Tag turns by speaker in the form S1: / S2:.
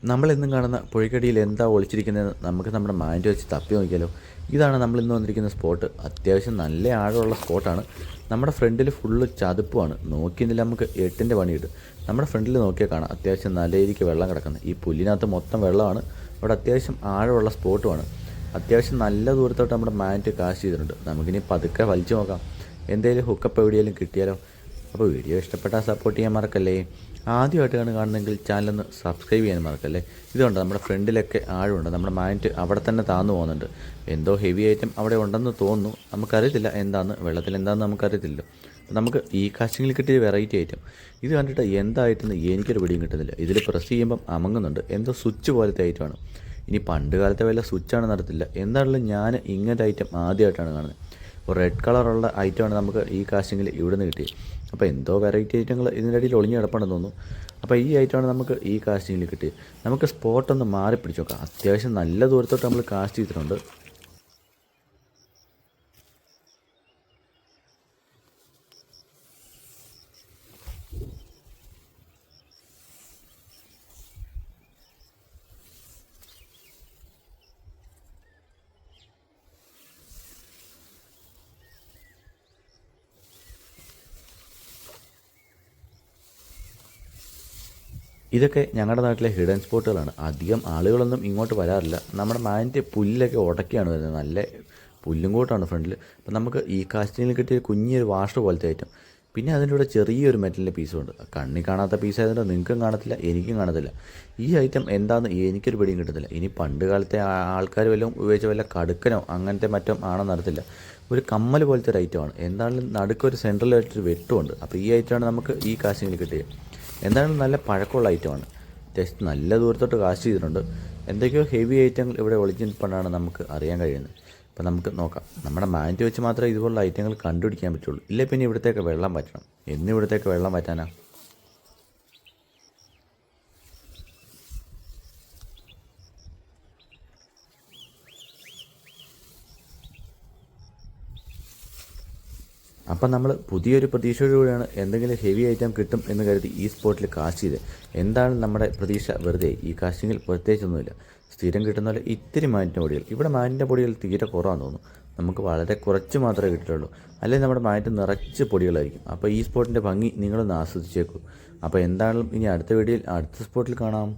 S1: നമ്മളെന്നും കാണുന്ന പുഴയ്ക്കടിയിൽ എന്താ ഒളിച്ചിരിക്കുന്നതെന്ന് നമുക്ക് നമ്മുടെ മൈൻഡ് വെച്ച് തപ്പി നോക്കിയാലോ. ഇതാണ് നമ്മളിന്ന് വന്നിരിക്കുന്ന സ്പോട്ട്. അത്യാവശ്യം നല്ല ആഴമുള്ള സ്പോട്ടാണ്. നമ്മുടെ ഫ്രണ്ടിൽ ഫുള്ള് ചതുപ്പുമാണ്. നോക്കിയെന്നില്ല നമുക്ക് 8ൻ്റെ പണിയിട്ട്. നമ്മുടെ ഫ്രണ്ടിൽ നോക്കിയാൽ കാണാം അത്യാവശ്യം നല്ല രീതിക്ക് വെള്ളം കിടക്കുന്നത്. ഈ പുല്ലിനകത്ത് മൊത്തം വെള്ളമാണ്. അവിടെ അത്യാവശ്യം ആഴമുള്ള സ്പോട്ടുമാണ്. അത്യാവശ്യം നല്ല ദൂരത്തോട്ട് നമ്മുടെ മാറ്റ് കാസ്റ്റ് ചെയ്തിട്ടുണ്ട്. നമുക്കിനി പതുക്കെ വലിച്ചു നോക്കാം, എന്തെങ്കിലും ഹുക്കപ്പ് എവിടെയെങ്കിലും കിട്ടിയാലോ. അപ്പോൾ വീഡിയോ ഇഷ്ടപ്പെട്ടാൽ സപ്പോർട്ട് ചെയ്യാൻ മറക്കല്ലേ. ആദ്യമായിട്ടാണ് കാണുന്നതെങ്കിൽ ചാനലൊന്ന് സബ്സ്ക്രൈബ് ചെയ്യാൻ മറക്കല്ലേ. ഇതുകൊണ്ട് നമ്മുടെ ഫ്രണ്ടിലൊക്കെ ആഴമുണ്ട്. നമ്മുടെ മാറ്റ് അവിടെ തന്നെ താന്നു പോകുന്നുണ്ട്. എന്തോ ഹെവി ഐറ്റം അവിടെ ഉണ്ടെന്ന് തോന്നുന്നു. നമുക്കറിയത്തില്ല എന്താണെന്ന്, വെള്ളത്തിൽ എന്താണെന്ന് നമുക്കറിയത്തില്ല. നമുക്ക് ഈ കാസ്റ്റിങ്ങിൽ കിട്ടിയ വെറൈറ്റി ഐറ്റം ഇത് കണ്ടിട്ട് എന്തായിട്ടെന്ന് എനിക്കൊരു പിടിയും കിട്ടുന്നില്ല. ഇതിൽ പ്രസ് ചെയ്യുമ്പം അമങ്ങുന്നുണ്ട്. എന്തോ സ്വിച്ച് പോലത്തെ ഐറ്റമാണ്. ഇനി പണ്ട് കാലത്തെ വല്ല സ്വിച്ചാണെന്ന് അറിയത്തില്ല. എന്താണെങ്കിലും ഞാൻ ഇങ്ങനത്തെ ഐറ്റം ആദ്യമായിട്ടാണ് കാണുന്നത്. ഒരു റെഡ് കളറുള്ള ഐറ്റമാണ് നമുക്ക് ഈ കാസ്റ്റിങ്ങിൽ ഇവിടെ നിന്ന് കിട്ടിയത്. അപ്പോൾ എന്തോ വെറൈറ്റി ഐറ്റങ്ങൾ ഇതിൻ്റെ ഇടയിൽ ഒളിഞ്ഞ് കിടപ്പുണ്ടെന്ന് തോന്നുന്നു. അപ്പോൾ ഈ ഐറ്റമാണ് നമുക്ക് ഈ കാസ്റ്റിങ്ങിൽ കിട്ടിയത്. നമുക്ക് സ്പോട്ടൊന്ന് മാറി പിടിച്ച് നോക്കാം. അത്യാവശ്യം നല്ല ദൂരത്തോട്ട് നമ്മൾ കാസ്റ്റ് ചെയ്തിട്ടുണ്ട്. ഇതൊക്കെ ഞങ്ങളുടെ നാട്ടിലെ ഹിഡൻ സ്പോട്ടുകളാണ്. അധികം ആളുകളൊന്നും ഇങ്ങോട്ട് വരാറില്ല. നമ്മുടെ മാനിൻ്റെ പുല്ലൊക്കെ ഉടക്കിയാണ് വരുന്നത്. നല്ല പുല്ലും കൂട്ടാണ് ഫ്രണ്ടിൽ. അപ്പം നമുക്ക് ഈ കാസ്റ്റിങ്ങിൽ കിട്ടിയ കുഞ്ഞൊരു വാഷർ പോലത്തെ ഐറ്റം. പിന്നെ അതിൻ്റെ കൂടെ ചെറിയൊരു മെറ്റലിൻ്റെ പീസും ഉണ്ട്. കണ്ണി കാണാത്ത പീസായതുകൊണ്ട് നിങ്ങൾക്കും കാണത്തില്ല, എനിക്കും കാണത്തില്ല. ഈ ഐറ്റം എന്താണെന്ന് എനിക്കൊരു പിടിയും കിട്ടത്തില്ല. ഇനി പണ്ട് കാലത്തെ ആൾക്കാർ വല്ലതും ഉപയോഗിച്ച വല്ല കടുക്കനോ അങ്ങനത്തെ മറ്റോ ആണെന്ന് അറിയത്തില്ല. ഒരു കമ്മൽ പോലത്തെ ഒരു ഐറ്റമാണ്. എന്താണെങ്കിലും നടുക്കൊരു സെൻട്രലായിട്ടൊരു വെട്ടുമുണ്ട്. അപ്പോൾ ഈ ഐറ്റമാണ് നമുക്ക് ഈ കാസ്റ്റിങ്ങിൽ കിട്ടിയത്. എന്തായാലും നല്ല പഴക്കമുള്ള ഐറ്റമാണ്. ജസ്റ്റ് നല്ല ദൂരത്തോട്ട് കാസ്റ്റ് ചെയ്തിട്ടുണ്ട്. എന്തൊക്കെയോ ഹെവി ഐറ്റങ്ങൾ ഇവിടെ ഒളിച്ചിരിപ്പണ്ടാണ് നമുക്ക് അറിയാൻ കഴിയുന്നത്. അപ്പോൾ നമുക്ക് നോക്കാം. നമ്മുടെ മാറ്റ് വെച്ച് മാത്രമേ ഇതുപോലുള്ള ഐറ്റങ്ങൾ കണ്ടുപിടിക്കാൻ പറ്റുള്ളൂ. ഇല്ലേ പിന്നെ ഇവിടത്തേക്ക് വെള്ളം പറ്റണം. എന്ന് ഇവിടത്തേക്ക് വെള്ളം പറ്റാനാ? അപ്പം നമ്മൾ പുതിയൊരു പ്രതീക്ഷയോടുകൂടിയാണ് എന്തെങ്കിലും ഹെവി ഐറ്റം കിട്ടും എന്ന് കരുതി ഈ സ്പോട്ടിൽ കാസ്റ്റ് ചെയ്ത്. എന്താണ് നമ്മുടെ പ്രതീക്ഷ? വെറുതെ. ഈ കാസ്റ്റിങ്ങിൽ പ്രത്യേകിച്ചൊന്നുമില്ല. സ്ഥിരം കിട്ടുന്ന പോലെ ഇത്തിരി മാറ്റിൻ്റെ പൊടികൾ. ഇവിടെ മാറ്റിൻ്റെ പൊടികൾ തീരെ കുറവാന്ന് തോന്നുന്നു. നമുക്ക് വളരെ കുറച്ച് മാത്രമേ കിട്ടുള്ളൂ. അല്ലെങ്കിൽ നമ്മുടെ മാറ്റ് നിറച്ച് പൊടികളായിരിക്കും. അപ്പോൾ ഈ സ്പോട്ടിൻ്റെ ഭംഗി നിങ്ങളൊന്ന് ആസ്വദിച്ചേക്കൂ. അപ്പോൾ എന്താണെങ്കിലും ഇനി അടുത്ത വീഡിയോയിൽ അടുത്ത സ്പോട്ടിൽ കാണാം.